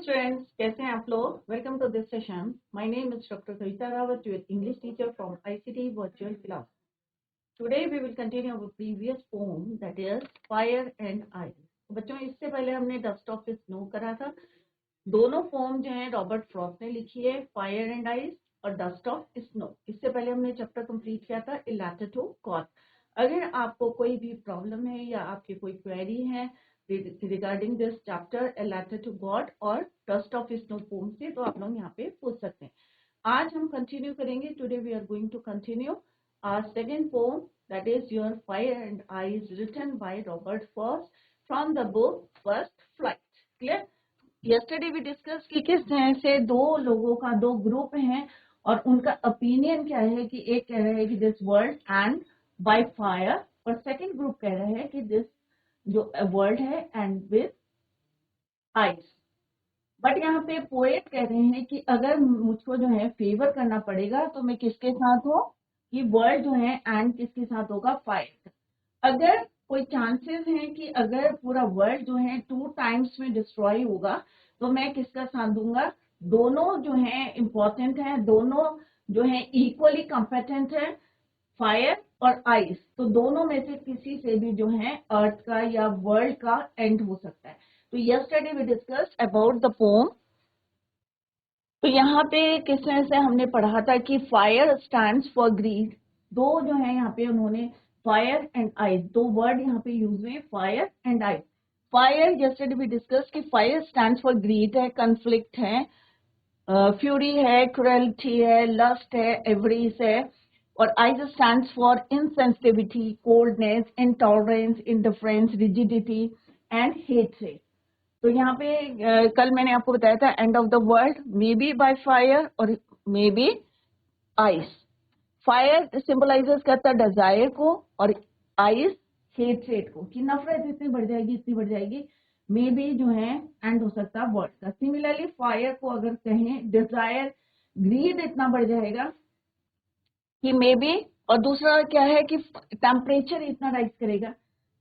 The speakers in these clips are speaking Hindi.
स्टूडेंट्स, कैसे हैं आप लोग? Welcome to this session. My name is doctor Kavita Rawat, your English teacher from ICT virtual class. Today we will continue our previous poem that is fire and ice. बच्चों, इससे पहले हमने डस्ट ऑफ स्नो करा था। दोनों पोएम जो है रॉबर्ट फ्रॉस्ट ने लिखी है, फायर एंड आइस और डस्ट ऑफ स्नो। इससे पहले हमने चैप्टर कंप्लीट किया था ए लेटर टू गॉड। अगर आपको कोई भी प्रॉब्लम है या आपकी कोई क्वेरी है regarding this chapter a letter to God और डस्ट ऑफ स्नो पोम से, तो आप लोग यहाँ पे पूछ सकते हैं। आज हम कंटिन्यू करेंगे। Today we are going to continue our second poem that is your fire and ice, written by Robert Frost from the book First Flight. Clear? Yesterday we discuss कि किस तरह से दो लोगों का दो ग्रुप हैं और उनका ओपिनियन क्या है कि एक कह रहे हैं कि this world and bye fire और सेकंड ग्रुप कह रहे हैं कि दिस जो वर्ल्ड है एंड विद आइस। बट यहाँ पे पोएट कह रहे हैं कि अगर मुझको जो है फेवर करना पड़ेगा तो मैं किसके साथ हूँ कि वर्ल्ड जो है एंड किसके साथ होगा, फायर। अगर कोई चांसेस हैं कि अगर पूरा वर्ल्ड जो है 2 टाइम्स में डिस्ट्रॉय होगा तो मैं किसका साथ दूंगा? दोनों जो है इंपॉर्टेंट है, दोनों जो है इक्वली कॉम्पिटेंट है, फायर और आइस। तो दोनों में से किसी से भी जो है अर्थ का या वर्ल्ड का एंड हो सकता है। तो yesterday we discussed about the poem. तो यहाँ पे किस तरह से हमने पढ़ा था कि फायर स्टैंड्स फॉर ग्रीड। दो जो है यहाँ पे उन्होंने फायर एंड आइस, दो वर्ड यहाँ पे यूज हुए, fire and ice. Fire yesterday we discuss कि फायर स्टैंड्स फॉर ग्रीड है, कन्फ्लिक्ट है, फ्यूरी है, क्रुएल्टी है, लस्ट है, एवरीज है। और ice stands for insensitivity, coldness, intolerance, indifference, rigidity and hatred. तो यहाँ पे कल मैंने आपको बताया था end of the world may be by fire और may be ice. Fire symbolises करता है डिजायर को और आइस हेट्रेड को, कि नफरत इतनी बढ़ जाएगी, इतनी बढ़ जाएगी, मे बी जो है एंड हो सकता है वर्ल्ड का। सिमिलरली फायर को अगर कहें डिजायर, ग्रीड इतना बढ़ जाएगा कि मे बी, और दूसरा क्या है कि टेम्परेचर इतना राइज करेगा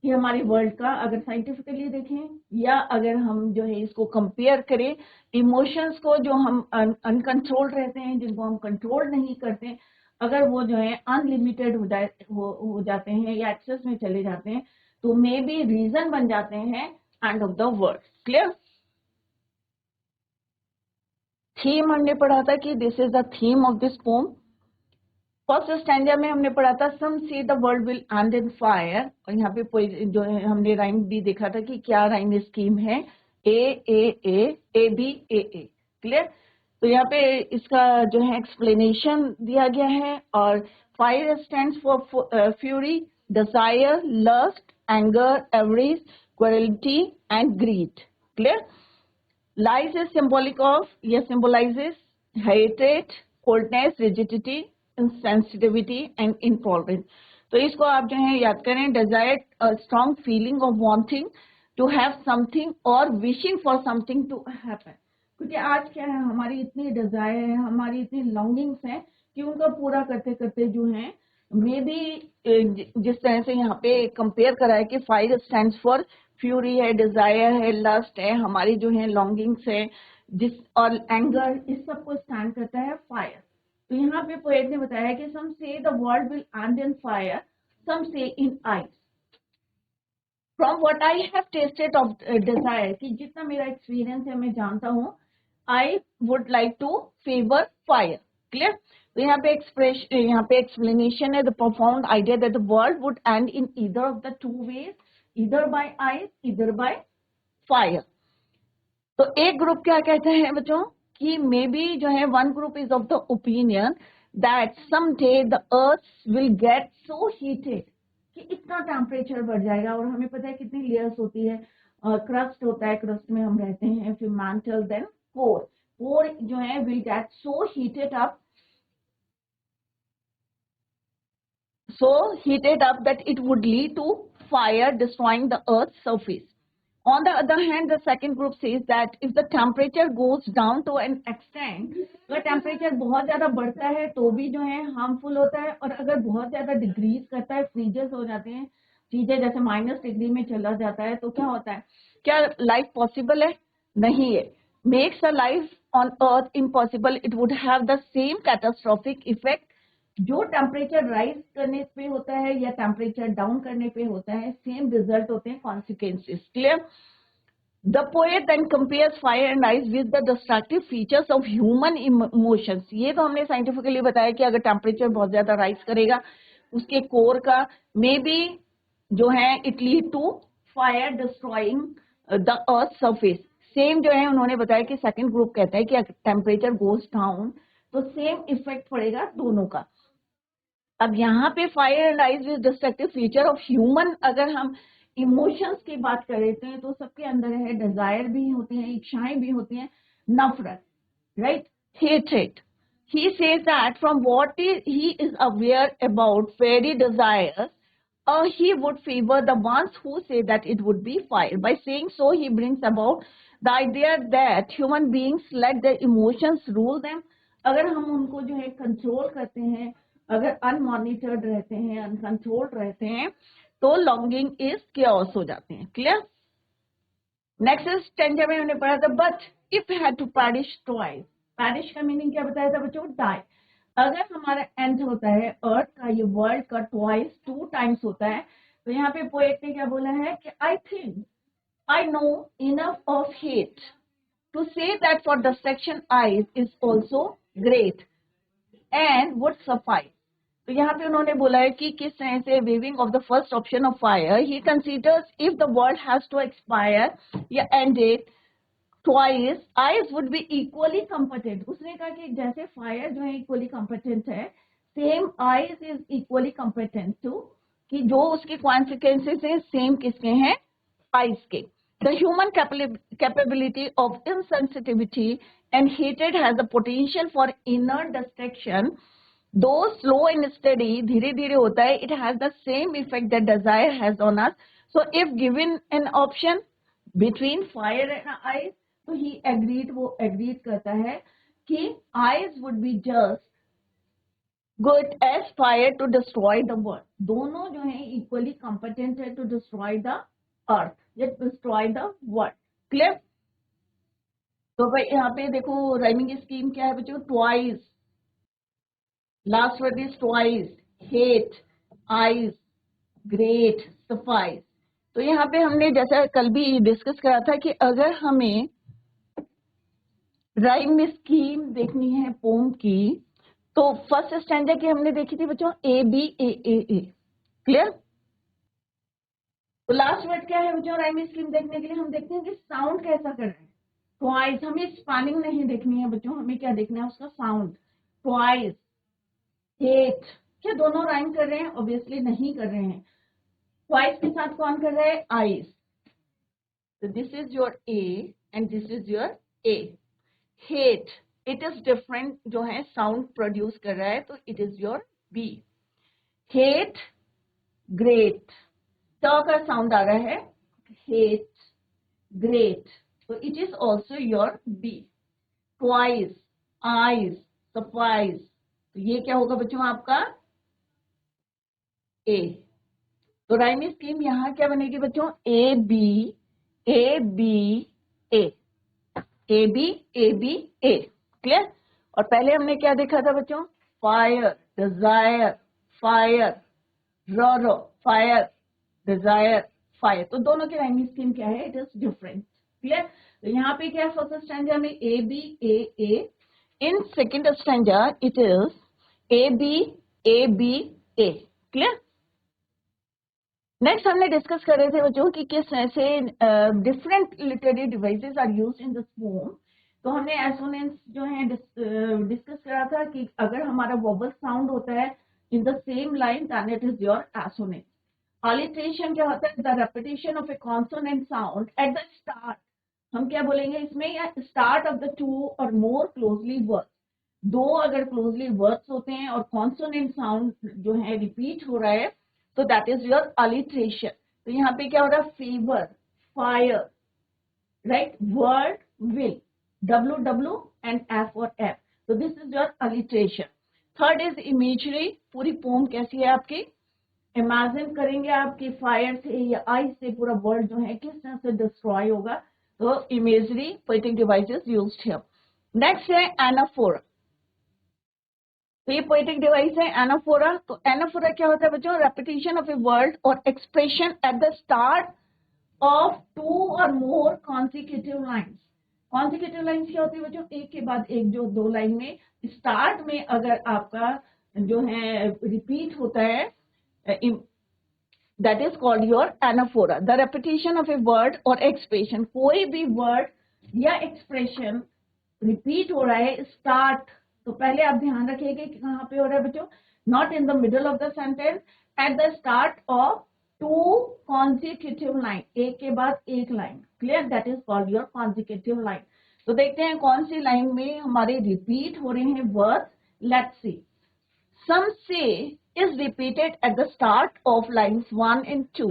कि हमारी वर्ल्ड का, अगर साइंटिफिकली देखें या अगर हम जो है इसको कंपेयर करें इमोशंस को जो हम अनकंट्रोल्ड रहते हैं, जिनको हम कंट्रोल नहीं करते, अगर वो जो है अनलिमिटेड हो जाते हैं या एक्सेस में चले जाते हैं तो मे बी रीजन बन जाते हैं and of the world. Clear? Theme हमने पढ़ा था कि this is the theme of this pome. First standard में हमने पढ़ा था सम say the world will end in fire, और यहाँ पे जो है हमने राइम भी देखा था कि क्या राइम स्कीम है, ए बी ए। क्लियर? तो यहाँ पे इसका जो है एक्सप्लेनेशन दिया गया है। और fire stands for fury, desire, lust, anger, avarice, cruelty and greed. Clear? Ice is symbolic of, ये symbolises hatred, coldness, rigidity, insensitivity and intolerance। तो इसको आप जो है याद करें, desire strong feeling of wanting to have something or wishing for something to happen. क्योंकि आज क्या है, हमारी इतनी डिजायर है, हमारी इतनी लॉन्गिंग्स हैं कि उनका पूरा करते करते जो है मे बी जिस तरह से यहाँ पे कंपेयर करा है कि फायर स्टैंड्स फॉर फ्यूरी है, डिजायर है, लस्ट है, हमारी जो है लॉन्गिंग्स है, जिस और एंगर, इस सब को स्टैंड करता है फायर। तो यहाँ पे पोएट ने बताया कि some say the world will end in fire, some say in ice. From what I have tasted of desire, कि जितना मेरा एक्सपीरियंस है मैं जानता हूँ, I would like to favour fire. Clear? तो यहाँ पे एक्सप्लेनेशन है the profound idea that the world would end in either of the two ways, either by ice, either by fire. तो एक ग्रुप क्या कहते हैं बच्चों कि मे बी जो है one group is of the opinion that someday the earth will get so heated कि इतना टेम्परेचर बढ़ जाएगा। और हमें पता है कितनी लेयर्स होती है, क्रस्ट होता है, क्रस्ट में हम रहते हैं, फिर मैंटल, देन कोर। कोर जो है will get so heated up that it would lead to fire destroying the earth surface. On the other hand, the second group says that if the temperature goes down to an extent, अगर टेम्परेचर बहुत ज्यादा बढ़ता है तो भी जो है हार्मफुल होता है, और अगर बहुत ज्यादा डिक्रीज करता है, फ्रीजेस हो जाते हैं चीजें, जैसे -डिग्री में चला जाता है, तो क्या होता है? क्या लाइफ पॉसिबल है? नहीं है। makes a life on earth impossible, it would have the same catastrophic effect. जो टेम्परेचर राइज करने पे होता है या टेम्परेचर डाउन करने पे होता है, सेम रिजल्ट होते हैं, consequences. Clear? The poet then compares fire and ice with the destructive features of human emotions. ये तो हमने साइंटिफिकली बताया कि अगर टेम्परेचर बहुत ज्यादा राइज करेगा उसके कोर का मे बी जो है it lead to fire destroying the earth surface. Same जो है उन्होंने बताया कि सेकंड ग्रुप कहता है कि अगर टेम्परेचर गोज डाउन तो सेम इफेक्ट पड़ेगा दोनों का. अब यहाँ पे fire and eyes with destructive feature of human, अगर हम इमोशंस की बात करें तो सबके अंदर है, डिजायर भी होती है, इच्छाएं भी होती हैं, नफरत, right, hatred. He says that from what he is aware about fairy desires, he would favor the ones who say that it would be fire. By saying so, he brings about the idea that human beings let their emotions rule them. अगर हम उनको जो है कंट्रोल करते हैं, अगर अनमॉनिटर्ड रहते हैं, अनकंट्रोल्ड रहते हैं, तो लॉन्गिंग इज chaos हो जाते हैं. क्लियर? नेक्स्ट स्टेंजा में हमने पढ़ा था but if had to perish twice. Perish का मीनिंग क्या बताया था बच्चों? डाई. अगर हमारा एंड होता है अर्थ का, ये वर्ल्ड का, ट्वाइस, 2 टाइम्स होता है, तो यहाँ पे पोएट ने क्या बोला है कि I think I know enough of hate to say that for destruction ice is also great and would suffice. तो यहाँ पे उन्होंने बोला है कि किस तरह से waving of the first option of fire, he considers if the world has to expire या ended twice, ice would be equally competent. उसने कहा कि जैसे फायर जो है इक्वली कॉम्पिटेंट है, same ice is equally competent too, कि जो उसके कॉन्सिक्वेंसेस हैं सेम किसके हैं? आइज के. The human capability of insensitivity and hatred has the potential for inner destruction. Though slow and steady, धीरे धीरे होता है, it has the same effect that desire has on us. So if given an option between fire and ice, तो he agreed, वो agreed करता है कि ice would be just good as fire to destroy the world. दोनों जो है equally competent है to destroy the earth, yet destroy the world. Clear? तो भाई यहाँ पे देखो राइमिंग स्कीम क्या है बच्चों? Twice, last word is twice, hate, eyes, great, suffice. तो यहाँ पे हमने जैसा कल भी डिस्कस करा था कि अगर हमें राइम स्कीम देखनी है पोम की, तो फर्स्ट स्टैंडर्ड की हमने देखी थी बच्चों A B A A A. Clear? तो लास्ट वर्ड क्या है बच्चों? राइम स्कीम देखने के लिए हम देखते हैं कि साउंड कैसा कर रहे हैं. ट्वाइस, हमें स्पेलिंग नहीं देखनी है बच्चों, हमें क्या देखना है? उसका साउंड. ट्वाइस, हेट, क्या दोनों राइम कर रहे हैं? ऑब्वियसली नहीं कर रहे हैं. ट्वाइस के साथ कौन कर रहा है? आइज. तो this is your A and this is your A. Hate, it is different जो है साउंड प्रोड्यूस कर रहा है, तो it is your B. Hate, great, ट का साउंड आ रहा है, हेट, ग्रेट, तो it is also your B. Twice, ice, suffice, तो ये क्या होगा बच्चों आपका? ए. तो राइम स्कीम यहाँ क्या बनेगी बच्चों? A B A B A, A B A B A. Clear? और पहले हमने क्या देखा था बच्चों? फायर, डिजायर, फायर, रो, फायर, डिजायर, फायर. तो दोनों की राइमिंग स्कीम क्या है? It is different. क्लियर? तो यहाँ पे क्या फर्स्ट स्टैंजा में A B A A. In second stanza it is A B A B A. Clear? Next हमने डिस्कस कर रहे थे बच्चों कि किस तरह से different literary devices are used in this poem. तो हमने एसोनेंस जो है डिस्कस करा था कि अगर हमारा वोबल साउंड होता है in the same line then it is your assonance. Alliteration क्या होता है? The repetition of a consonant sound at the start. हम क्या बोलेंगे इसमें? या start of the to or more closely words. दो अगर क्लोजली वर्ड्स होते हैं और कॉन्सोनेंट साउंड जो है रिपीट हो रहा है, तो दैट इज योर अलिट्रेशन. तो यहाँ पे क्या हो रहा है? Fever, fire, right, word, will, W W and F और एफ. तो this is your alliteration. Third is imagery. पूरी पोम कैसी है आपकी? इमेजिन करेंगे आपकी फायर से या आइस से पूरा वर्ल्ड जो है किस तरह से डिस्ट्रॉय होगा. तो imagery poetic device is used here. Next है anaphora. तो ये poetic device है anaphora. तो anaphora क्या होता है बच्चों? Repetition of a word or expression at the start of two or more consecutive lines. Consecutive lines क्या होती है बच्चों? एक के बाद एक, जो दो लाइन में स्टार्ट में अगर आपका जो है रिपीट होता है, that is called your anaphora. The repetition of a word or expression. कोई भी word या expression repeat हो रहा है start, तो पहले आप ध्यान रखिएगा कि कहाँ पे हो रहा है बच्चों? Not in the middle of the sentence, at the start of two consecutive line. एक के बाद एक line. Clear? That is called your consecutive line. तो देखते हैं कौन सी लाइन में हमारे repeat हो रहे हैं words. Let's see. Some say is repeated at the start of lines 1 and 2.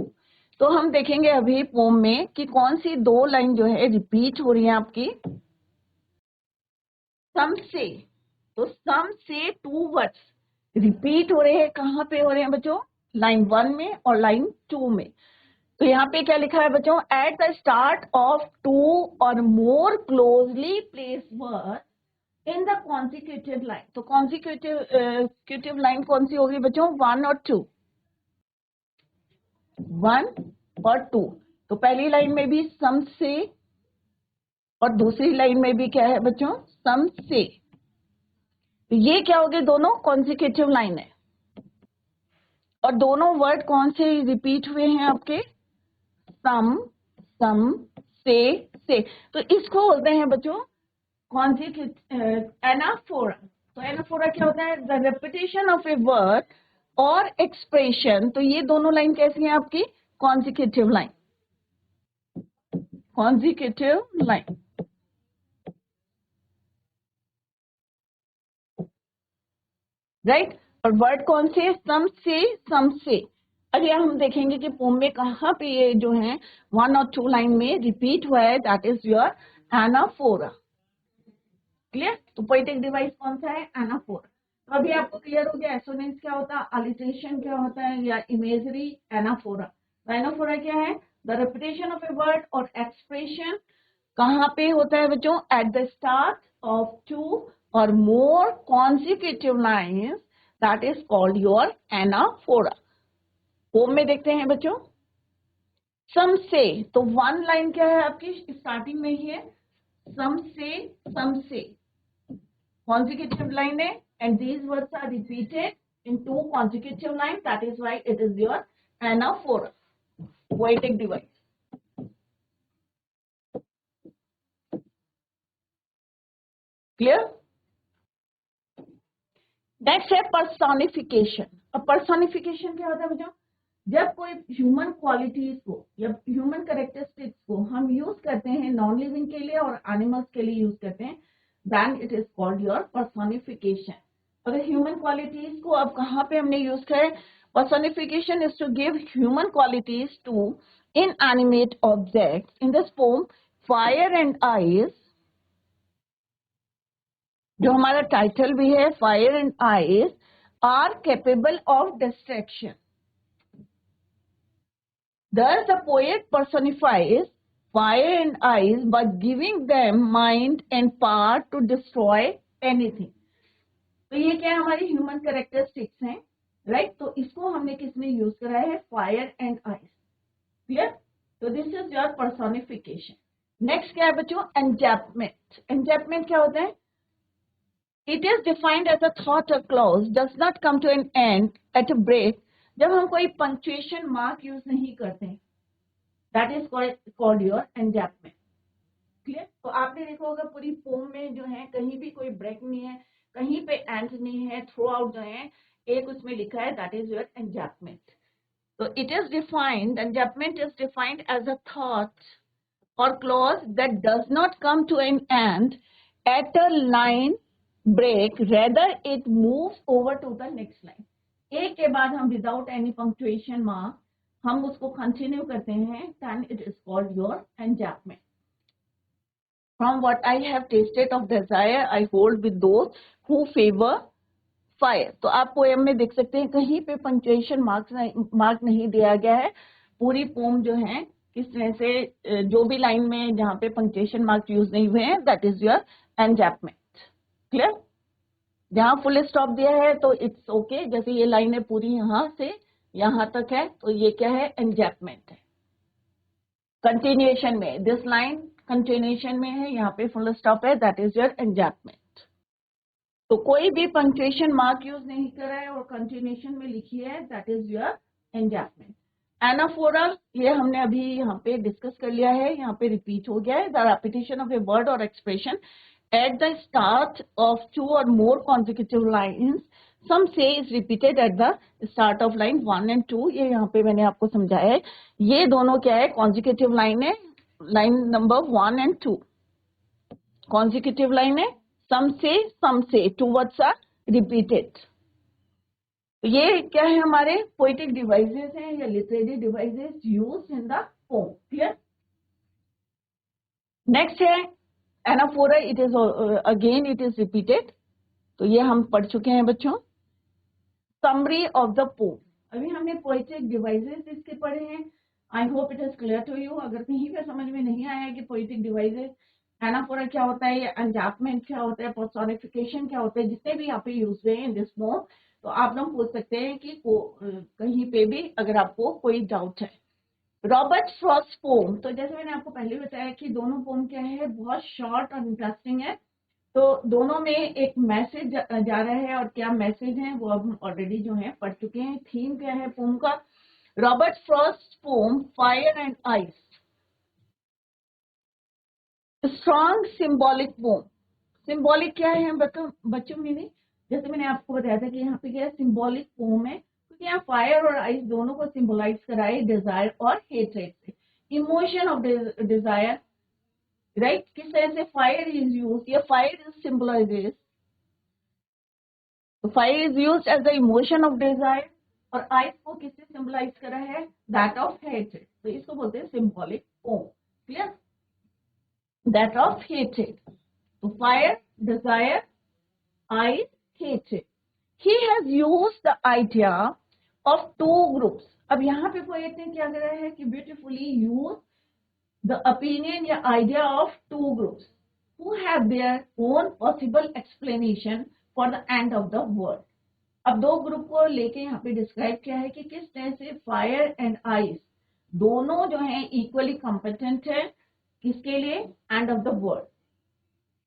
तो हम देखेंगे अभी पोम में कि कौन सी दो लाइन जो है रिपीट हो रही है आपकी. Some say, तो some say two words repeat हो रहे हैं. कहाँ पे हो रहे हैं बच्चों? लाइन 1 में और लाइन 2 में. तो यहाँ पे क्या लिखा है बच्चों? At the start of two or more closely placed words in the consecutive line. तो consecutive line कौन सी होगी बच्चों? 1 और 2. 1 और 2. तो पहली लाइन में भी some से और दूसरी लाइन में भी क्या है बच्चों? some से. तो ये क्या हो गए? दोनों consecutive लाइन है. और दोनों वर्ड कौन से रिपीट हुए हैं आपके? some, से. तो इसको बोलते हैं बच्चों anaphora. तो anaphora क्या होता है? The repetition of a word or expression. तो ये दोनों लाइन कैसी हैं आपकी? Consecutive line. Consecutive line. Right? और वर्ड कौन से? some से. अगर हम देखेंगे कि पोम में कहाँ पे ये जो है 1 और 2 लाइन में रिपीट हुआ है, that is your anaphora. Clear? तो पोएटिक डिवाइस कौन सा है? एनाफोरा. तो अभी आपको क्लियर हो गया एसोनेंस क्या होता है, अलिटेरेशन क्या होता है, या इमेजरी. एनाफोरा. तो एनाफोरा क्या है? The repetition of a word or expression कहाँ पे होता है बच्चों? At the start of two or more consecutive lines, that is called your anaphora. होम में देखते हैं बच्चों. सम से, तो 1 लाइन क्या है आपकी? स्टार्टिंग में ही है सम से. Consecutive line है, and these words are repeated in 2 consecutive lines. That is why it is your anaphora, poetic device. Clear? Next है personification. अब personification क्या होता है बच्चों? जब कोई ह्यूमन क्वालिटीज को या ह्यूमन कैरेक्टरिस्टिक्स को हम यूज करते हैं नॉन लिविंग के लिए और एनिमल्स के लिए यूज करते हैं, then it is called your personification. अगर ह्यूमन क्वालिटीज को अब कहाँ पे हमने यूज किया है? Personification is to give human qualities to inanimate objects. In this poem, fire and ice, जो हमारा टाइटल भी है, fire and ice are capable of destruction. Thus the poet personifies fire and ice by giving them mind and power to destroy anything. तो ये क्या हमारी ह्यूमन कैरेक्टरिस्टिक्स हैं, राइट? तो इसको हमने किसमें यूज करा है? Fire and ice. क्लियर? तो this is your personification. Next क्या है बच्चों? एंजैपमेंट. एंजैपमेंट क्या होता है? It is defined as a thought or clause does not come to an end at a break. जब हम कोई पंक्चुएशन मार्क यूज नहीं करते, that is called your enjambment. Clear? तो आपने देखा होगा पूरी पोम में जो है कहीं भी कोई ब्रेक नहीं है, कहीं पे एंड नहीं है, थ्रू आउट जो है एक उसमें लिखा है, दैट इज योर एंजैपमेंट. तो it is defined, enjambment is defined as a thought or clause that does not come to an end at a line break, rather it moves over to the next line. एक के बाद हम without any punctuation mark हम उसको कंटिन्यू करते हैं, then it is called your enjambment. From what I have tasted of desire, I hold with those who favor fire. तो आप पोएम में देख सकते हैं कहीं पे पंक्चुएशन मार्क नहीं दिया गया है. पूरी पोम जो है किस तरह से जो भी लाइन में जहां पे पंक्चुएशन मार्क यूज नहीं हुए हैं, दैट इज योर एंजापमेंट। क्लियर? जहां फुल स्टॉप दिया है तो इट्स ओके, जैसे ये लाइन है पूरी यहां से यहां तक है, तो ये क्या है? एंजापमेंट है। कंटिन्यूएशन में, दिस लाइन कंटिन्यूएशन में है, यहाँ पे फुल स्टॉप है, दैट इज योर एंजापमेंट। तो कोई भी पंक्चुएशन मार्क यूज नहीं करा है और कंटिन्यूएशन में लिखी है, दैट इज योर एंजापमेंट। एनाफोरा, ये हमने अभी यहाँ पे डिस्कस कर लिया है, यहाँ पे रिपीट हो गया है। The repetition of a word or expression at the start of 2 or more consecutive lines, some say is repeated at the start of line 1 and 2। ये यहाँ पे मैंने आपको समझाया है, ये दोनों क्या है? कॉन्जिक्यूटिव लाइन है, line number 1 and 2 consecutive line है। some say, 2 words are repeated। ये क्या है? हमारे पोएटिक डिवाइसेस हैं या literary devices used in the poem. Clear? Next है anaphora, it is again it is repeated, तो ये हम पढ़ चुके हैं बच्चों। समरी ऑफ द पोम, अभी हमने पोएटिक डिवाइसेस इसके पढ़े हैं। I hope it is clear to you. अगर कहीं पे समझ में नहीं आया कि पोएटिक डिवाइसेस, एनाफोरा क्या होता है, या एंजापमेंट क्या होता है, पर्सोनिफिकेशन क्या होता है, जितने भी यहाँ पे यूज हुए हैं इन दिस पोम, तो आप लोग पूछ सकते हैं कि कहीं पे भी अगर आपको कोई डाउट है। रॉबर्ट फ्रॉस्ट पोम, तो जैसे मैंने आपको पहले बताया कि दोनों पोम क्या है, बहुत शॉर्ट और इंटरेस्टिंग है। तो दोनों में एक मैसेज जा रहा है, और क्या मैसेज है वो अब हम ऑलरेडी जो है पढ़ चुके हैं। थीम क्या है पोम का? Robert Frost poem fire and ice, strong symbolic poem. Symbolic क्या है बच्चों मीनिंग? जैसे मैंने आपको बताया था कि यहाँ पे क्या है, सिंबॉलिक पोम है, क्योंकि यहाँ फायर और आइस दोनों को सिंबलाइज कराए डिजायर और हेट्रेड से, इमोशन ऑफ डिजायर, राइट? किस तरह से फायर इज यूज, या फायर इज सिंबलाइजेस, तो fire is use as the emotion of desire, और आइस को किससे सिंबलाइज करा है? दैट ऑफ हेट्रेड, तो इसको बोलते हैं symbolic poem. Clear? That of hatred, तो fire, desire, eyes, hatred. He has used the idea of two groups। अब यहाँ पे पोएट ने क्या करा है कि ब्यूटिफुली यूज द ओपिनियन या idea of two groups who have their own possible explanation for the end of the world। अब दो ग्रुप को लेके यहाँ पे डिस्क्राइब किया है कि किस तरह से फायर एंड आइस दोनों जो है इक्वली कॉम्पिटेंट है, किसके लिए? And of the world.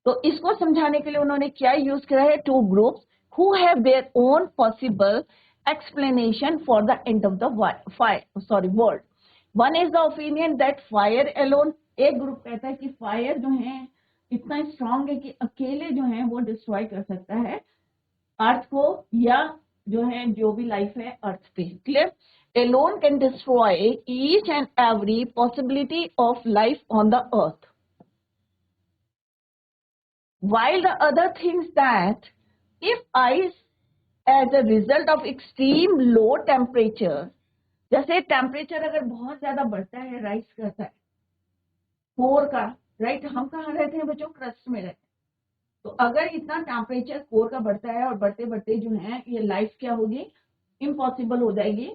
तो इसको समझाने के लिए उन्होंने क्या यूज करा है? Two groups who have their own possible explanation for the end of the world. One is the opinion that fire alone, एक ग्रुप कहता है कि फायर जो है इतना स्ट्रांग है कि अकेले जो है वो डिस्ट्रॉय कर सकता है अर्थ को, या जो है जो भी लाइफ है अर्थ पे। Clear? Alone can destroy each and every possibility of life on the earth, while the other thinks that if ice as a result of extreme low temperature, जैसे टेम्परेचर अगर बहुत ज्यादा बढ़ता है, राइज करता है कोर का, राइट? हम कहाँ रहते हैं बच्चों? क्रस्ट में रहते हैं। तो अगर इतना टेम्परेचर कोर का बढ़ता है और बढ़ते बढ़ते जो है ये लाइफ क्या होगी? इम्पॉसिबल हो जाएगी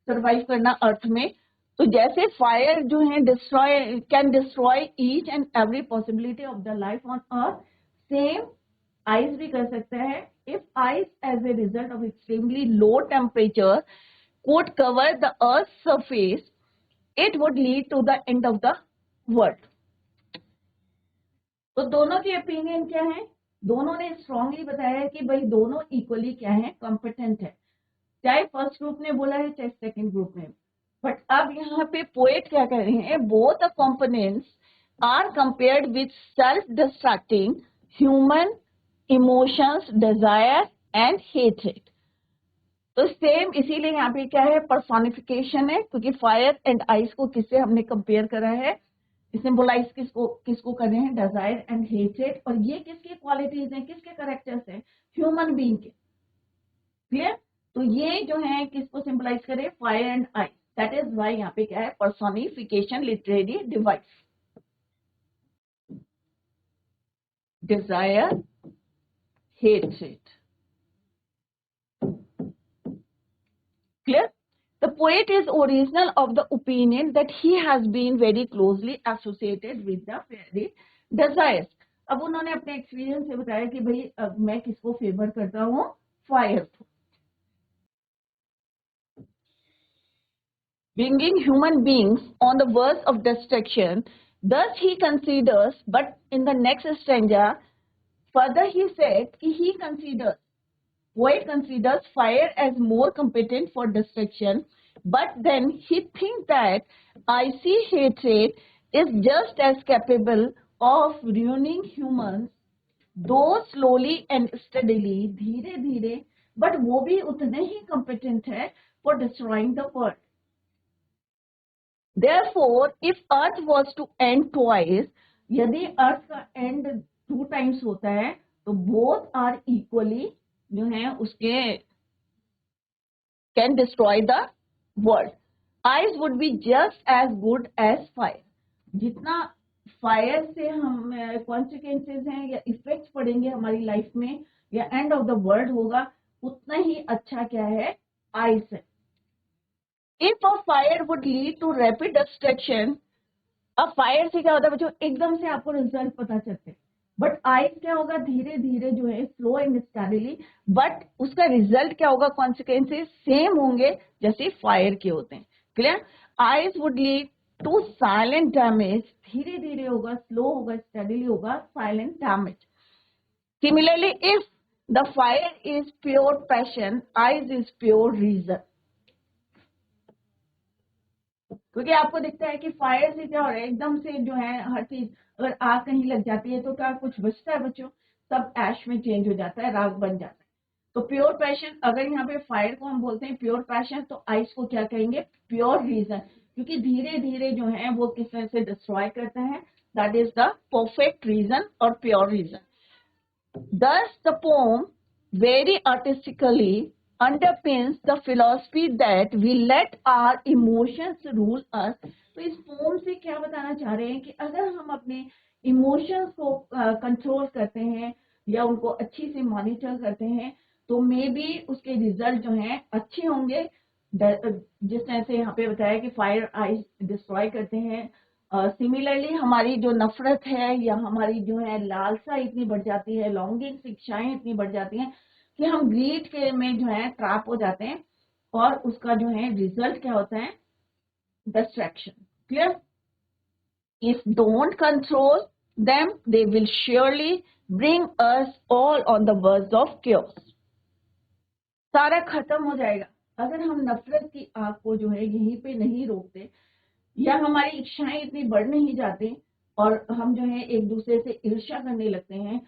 सरवाइव करना अर्थ में। तो जैसे फायर जो है can destroy each and every possibility of the life on earth, same ice भी कर सकता है। If ice as a result of extremely low temperature could cover the earth's surface, it would lead to the end of the world। तो दोनों की ओपिनियन क्या है? दोनों ने स्ट्रांगली बताया है कि भाई दोनों इक्वली क्या है? कॉम्पिटेंट है, चाहे फर्स्ट ग्रुप ने बोला है चाहे सेकंड ग्रुप ने। बट अब यहाँ पे पोएट क्या कह रहे हैं? Both the components are compared with self destructing human emotions, desire and hatred. तो सेम इसीलिए यहाँ पे क्या है? पर्सोनिफिकेशन है, क्योंकि फायर एंड आइस को किससे हमने कंपेयर करा है? सिंबलाइज किसको कर रहे हैं? Desire and hatred. और ये किसकी क्वालिटीज हैं, किसके कैरेक्टर्स हैं? ह्यूमन बीइंग के। क्लियर? तो ये जो है किसको सिंबलाइज करे? Fire and ice. That is why यहाँ पे क्या है? Personification literary device. Desire, hatred. Clear? The poet is original of the opinion that he has been very closely associated with the fairy desires. अब उन्होंने अपने एक्सपीरियंस से बताया कि भाई अब मैं किसको फेवर करता हूँ, फायर को. Bringing human beings on the verge of destruction, thus he considers, but in the next stanza, further he said he considers, poet considers fire as more competent for destruction, but then he thinks that icy hatred is just as capable of ruining humans, though slowly and steadily, धीरे धीरे, but वो भी उतने ही competent है for destroying the world. Therefore, if Earth was to end twice, यदि Earth का end 2 times होता है, तो both are equally जो है उसके can destroy the world. Ice would be just as good as fire. जितना fire से हम consequences हैं या effects पड़ेंगे हमारी लाइफ में या end of the world होगा, उतना ही अच्छा क्या है, ice है. If a fire would lead to rapid destruction, अब फायर से क्या होता है बच्चों, एकदम से आपको रिजल्ट पता चलते हैं, बट आइस क्या होगा, धीरे धीरे जो है, स्लो एंड स्टेडीली, बट उसका रिजल्ट क्या होगा, कॉन्सिक्वेंसेस सेम होंगे जैसे फायर के होते हैं. Clear. Ice would lead to silent damage, धीरे धीरे होगा, स्लो होगा, स्टेडीली होगा, silent damage. Similarly if the fire is pure passion, ice is pure reason. क्योंकि आपको दिखता है कि फायर से क्या हो रहा है, एकदम से जो है हर चीज, अगर आग कहीं लग जाती है तो क्या कुछ बचता है बच्चों, सब ऐश में चेंज हो जाता है, राख बन जाता है. तो प्योर पैशन, अगर यहाँ पे फायर को हम बोलते हैं प्योर पैशन, तो आइस को क्या कहेंगे, प्योर रीजन, क्योंकि धीरे धीरे जो है वो किस तरह से डिस्ट्रॉय करता है, that is the perfect reason or pure reason. Thus the poem very artistically underpins the philosophy that we let our emotions rule us. तो इस पोम से क्या बताना चाह रहे हैं कि अगर हम अपने इमोशंस को कंट्रोल करते हैं या उनको अच्छी से मॉनिटर करते हैं, तो मे बी उसके रिजल्ट जो हैं अच्छे होंगे. जिस तरह से यहाँ पे बताया कि फायर आइस डिस्ट्रॉय करते हैं, सिमिलरली हमारी जो नफरत है या हमारी जो है लालसा इतनी बढ़ जाती है, लॉन्गिंग, इच्छाएं इतनी बढ़ जाती हैं कि हम ग्रीड के में जो है ट्रैप हो जाते हैं, और उसका जो है रिजल्ट क्या होता है, destruction. Clear. If don't control them they will surely bring us all on the verge of cures. सारा खत्म हो जाएगा अगर हम नफरत की आग को जो है यहीं पे नहीं रोकते, या हमारी इच्छाएं इतनी बढ़ नहीं जाती और हम जो है एक दूसरे से ईर्ष्या करने लगते हैं.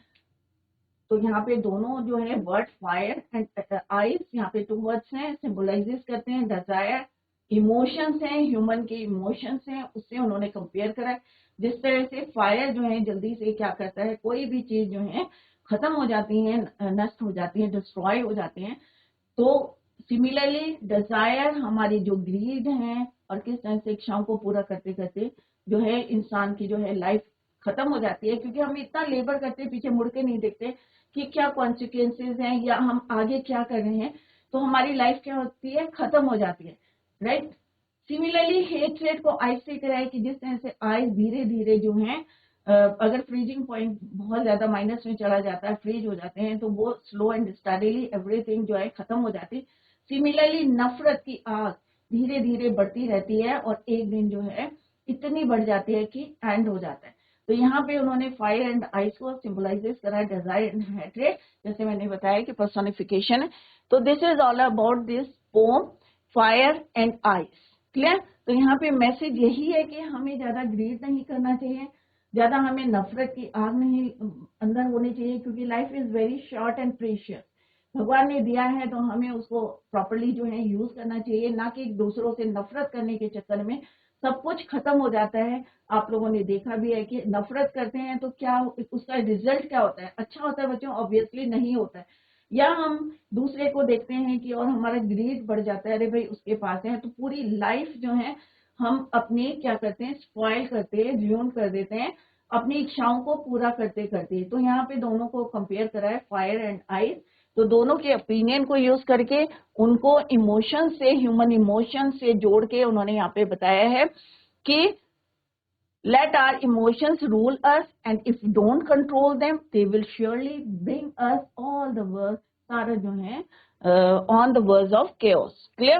तो यहाँ पे दोनों जो है वर्ड फायर एंड आइस, यहाँ पे 2 वर्ड्स हैं, सिंबलाइजेस करते हैं डिजायर, इमोशंस हैं, ह्यूमन के इमोशंस हैं, उससे उन्होंने कंपेयर करा है. जिस तरह से फायर जो है जल्दी से क्या करता है, कोई भी चीज जो है खत्म हो जाती है, नष्ट हो जाती है, डिस्ट्रॉय हो जाती है. तो सिमिलरली डिजायर, हमारी जो ग्रीड है और किस तरह से इच्छाओं को पूरा करते करते जो है इंसान की जो है लाइफ खत्म हो जाती है, क्योंकि हम इतना लेबर करते हैं, पीछे मुड़ के नहीं देखते कि क्या कॉन्सिक्वेंसेज हैं या हम आगे क्या कर रहे हैं, तो हमारी लाइफ क्या होती है, खत्म हो जाती है. राइट. सिमिलरली हेट्रेड को आइस से कराए कि जिस तरह से आइस धीरे धीरे जो है, अगर फ्रीजिंग पॉइंट बहुत ज्यादा माइनस में चला जाता है, फ्रीज हो जाते हैं, तो वो स्लो एंड स्टडीली एवरीथिंग जो है खत्म हो जाती है. सिमिलरली नफरत की आग धीरे धीरे बढ़ती रहती है और एक दिन जो है इतनी बढ़ जाती है कि एंड हो जाता है. तो यहाँ पे उन्होंने फायर एंड आइस को सिंबलाइजेस करा, डिजायर एंड हेट्रेड, जैसे मैंने बताया कि पर्सोनिफिकेशन है. तो this is all about this pome fire and ice. Clear. तो यहाँ पे मैसेज यही है कि हमें ज्यादा ग्रीड नहीं करना चाहिए, ज्यादा हमें नफरत की आग नहीं अंदर होनी चाहिए, क्योंकि life is very short and precious. भगवान ने दिया है तो हमें उसको प्रॉपरली जो है यूज करना चाहिए, ना कि दूसरों से नफरत करने के चक्कर में सब कुछ खत्म हो जाता है. आप लोगों ने देखा भी है कि नफरत करते हैं तो क्या उसका रिजल्ट क्या होता है, अच्छा होता है बच्चों, ऑब्वियसली नहीं होता है. या हम दूसरे को देखते हैं कि और हमारा ग्रीड बढ़ जाता है, अरे भाई उसके पास है, तो पूरी लाइफ जो है हम अपने क्या करते हैं, स्पॉइल करते हैं, ज्यून कर देते हैं अपनी इच्छाओं को पूरा करते करते. तो यहाँ पे दोनों को कंपेयर करा है, फायर एंड आइस. तो दोनों के ओपिनियन को यूज करके उनको इमोशन से, ह्यूमन इमोशन से जोड़ के उन्होंने यहाँ पे बताया है कि let our emotions rule us, and if we don't control them they will surely bring us all the world सारा जो है on the verge of chaos. Clear?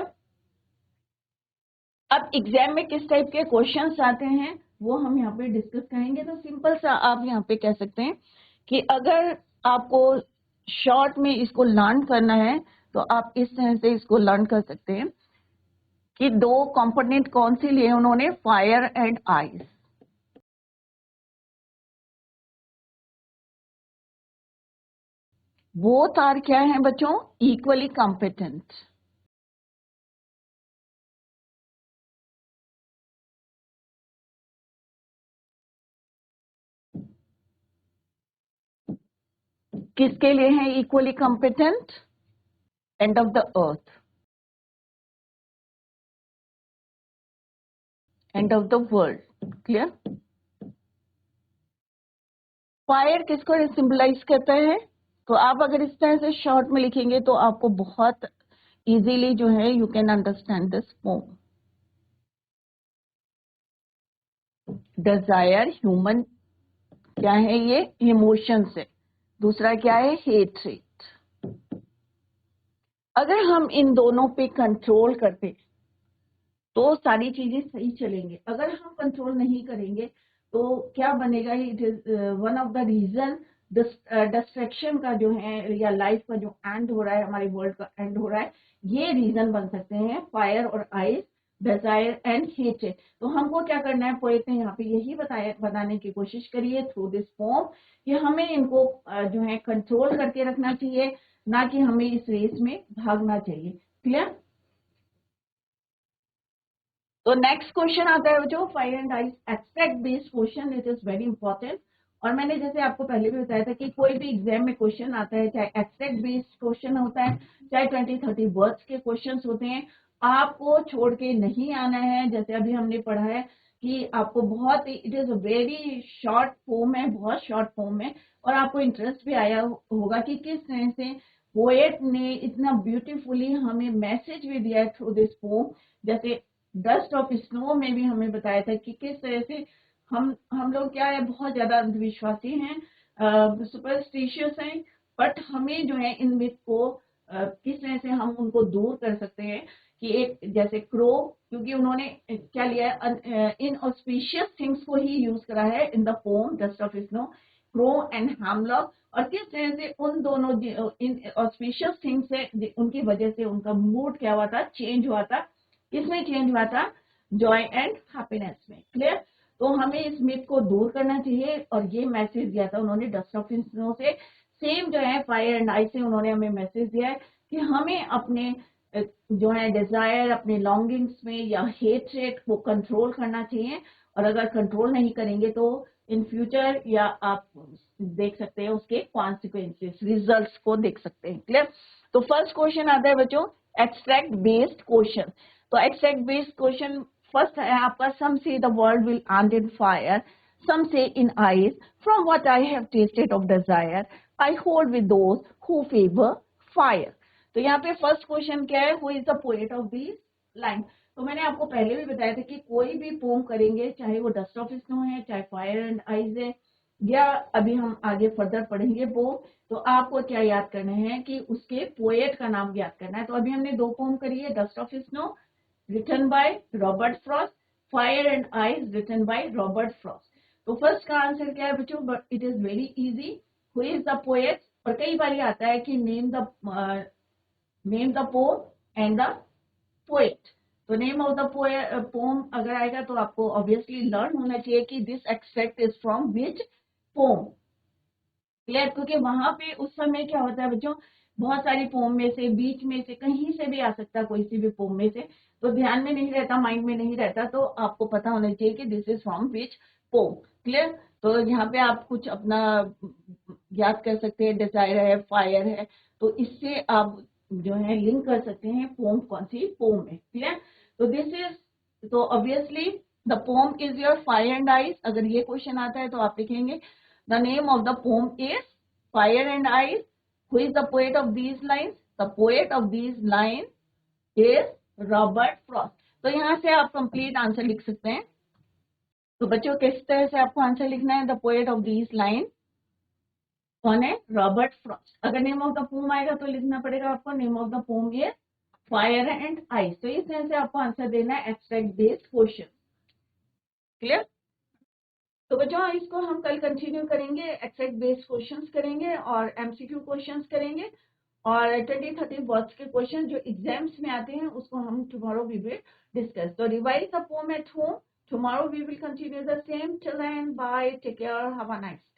अब एग्जाम में किस टाइप के क्वेश्चंस आते हैं वो हम यहाँ पे डिस्कस करेंगे. तो सिंपल सा आप यहाँ पे कह सकते हैं कि अगर आपको शॉर्ट में इसको लर्न करना है तो आप इस तरह से इसको लर्न कर सकते हैं कि दो कंपोनेंट कौन सी लिए उन्होंने, फायर एंड आइस. वो तार क्या है बच्चों, इक्वली कॉम्पिटेंट. किसके लिए है equally competent? And of the earth, and of the world. Clear? Fire किसको सिंबलाइज करता है? तो आप अगर इस तरह से शॉर्ट में लिखेंगे तो आपको बहुत इजीली जो है you can understand this poem. Desire human क्या है, ये इमोशन से. दूसरा क्या है, हेट्रेट. अगर हम इन दोनों पे कंट्रोल करते तो सारी चीजें सही चलेंगे. अगर हम कंट्रोल नहीं करेंगे तो क्या बनेगा, it is one of the reason destruction का जो है या लाइफ का जो एंड हो रहा है, हमारे वर्ल्ड का एंड हो रहा है, ये रीजन बन सकते हैं फायर और आइस, डिजायर एंड हेट्रेड. तो हमको क्या करना है, पोएट ने यहाँ पे यही बताने की कोशिश करी है थ्रू दिस पोम कि हमें इनको जो है कंट्रोल करके रखना चाहिए, ना कि हमें इस रेस में भागना चाहिए. क्लियर? तो नेक्स्ट क्वेश्चन आता है जो fire and ice abstract based question. It is very important. और मैंने जैसे आपको पहले भी बताया था कि कोई भी एग्जाम में क्वेश्चन आता है, चाहे एब्स्ट्रैक्ट बेस्ड क्वेश्चन होता है, चाहे 20-30 वर्ड्स के क्वेश्चंस होते हैं, आपको छोड़ के नहीं आना है. जैसे अभी हमने पढ़ा है कि आपको बहुत, it is a very short form है, बहुत शॉर्ट फॉर्म है, और आपको इंटरेस्ट भी आया होगा कि किस तरह से पोएट ने इतना ब्यूटीफुली हमें मैसेज भी दिया है थ्रू दिस पोम. जैसे डस्ट ऑफ स्नो में भी हमें बताया था कि किस तरह से हम लोग क्या है, बहुत ज्यादा अंधविश्वासी हैं, सुपरस्टिशियस हैं, बट हमें जो है इन मिथ को किस तरह से हम उनको दूर कर सकते हैं. कि एक जैसे क्रो, क्योंकि उन्होंने क्या लिया है, इन ऑस्पिशियस थिंग्स को ही यूज करा है in the pome dust of snow, crow and hemlock. और किस तरह से उन दोनों इन ऑस्पिशियस थिंग्स से उनकी वजह से उनका मूड क्या हुआ था, चेंज हुआ था. किसमें चेंज हुआ था, जॉय एंड हैप्पीनेस में. क्लियर? तो हमें इस मिथ को दूर करना चाहिए, और ये मैसेज दिया था उन्होंने डस्ट ऑफ स्नो से. सेम जो है फायर एंड आइस से उन्होंने हमें मैसेज दिया है कि हमें अपने जो है डिजायर, अपने लॉन्गिंग्स में या हेट्रेट को कंट्रोल करना चाहिए. और अगर कंट्रोल नहीं करेंगे तो इन फ्यूचर या आप देख सकते हैं उसके कॉन्सिक्वेंसेस, रिजल्ट्स को देख सकते हैं. क्लियर? तो फर्स्ट क्वेश्चन आता है बच्चों एब्स्ट्रैक्ट बेस्ड क्वेश्चन. तो एब्स्ट्रैक्ट बेस्ड क्वेश्चन फर्स्ट है आपका, सम say the world will end in fire, some say in ice, from what I have tasted of desire, I hold with those who favor fire. तो यहाँ पे फर्स्ट क्वेश्चन क्या है, who is the poet of these lines. तो मैंने आपको पहले भी बताया था कि कोई भी पोम करेंगे, चाहे वो डस्ट ऑफ स्नो है, चाहे फायर एंड आइस है, या अभी हम आगे फर्दर पढ़ेंगे पोम, तो आपको क्या याद करना है कि उसके पोएट का नाम याद करना है. तो अभी हमने दो पोम करी है, dust of snow written by Robert Frost, fire and ice written by Robert Frost. तो फर्स्ट का आंसर क्या है बच्चों, but it is very easy, who is the poet. और कई बार आता है कि name the poem and the poet. तो नेम ऑफ द पोम अगर आएगा तो आपको ऑब्वियसली लर्न होना चाहिए कि this extract is from which poem. Clear? क्योंकि वहां पे उस समय क्या होता है बच्चों, बहुत सारी पोम में से, बीच में से, कहीं से भी आ सकता है, कोई सी भी पोम में से. तो ध्यान में नहीं रहता, माइंड में नहीं रहता, तो आपको पता होना चाहिए कि this is from which poem. Clear? तो यहाँ पे आप कुछ अपना याद कर सकते हैं, डिजायर है, फायर है, तो इससे आप जो है लिंक कर सकते हैं पोम कौन सी पोम है. क्लियर? तो दिस इज, तो obviously the pome is your fire and ice. अगर ये क्वेश्चन आता है तो आप लिखेंगे the name of the poem is fire and ice, Who is the poet of these lines? The poet of these lines is Robert Frost. तो यहाँ से आप कंप्लीट आंसर लिख सकते हैं। तो बच्चों किस तरह से आपको आंसर लिखना है? The poet of these line कौन है? Robert Frost. अगर नेम ऑफ द पोम आएगा तो लिखना पड़ेगा आपको नेम ऑफ द पोम ये फायर एंड आइस। तो इस तरह से आपको आंसर देना है एब्स्ट्रैक्ट बेस्ड क्वेश्चन। क्लियर? तो बच्चों इसको हम कल कंटिन्यू करेंगे, एब्स्ट्रैक्ट बेस्ड क्वेश्चंस करेंगे और एमसीक्यू क्वेश्चंस करेंगे और 20-30 वर्ड्स के क्वेश्चन जो एग्जाम्स में आते हैं उसको हम टुमारो वी विल डिस्कस। तो revise the pome at home. Tomorrow we will continue the same. Till then, bye. Take care. Have a nice day.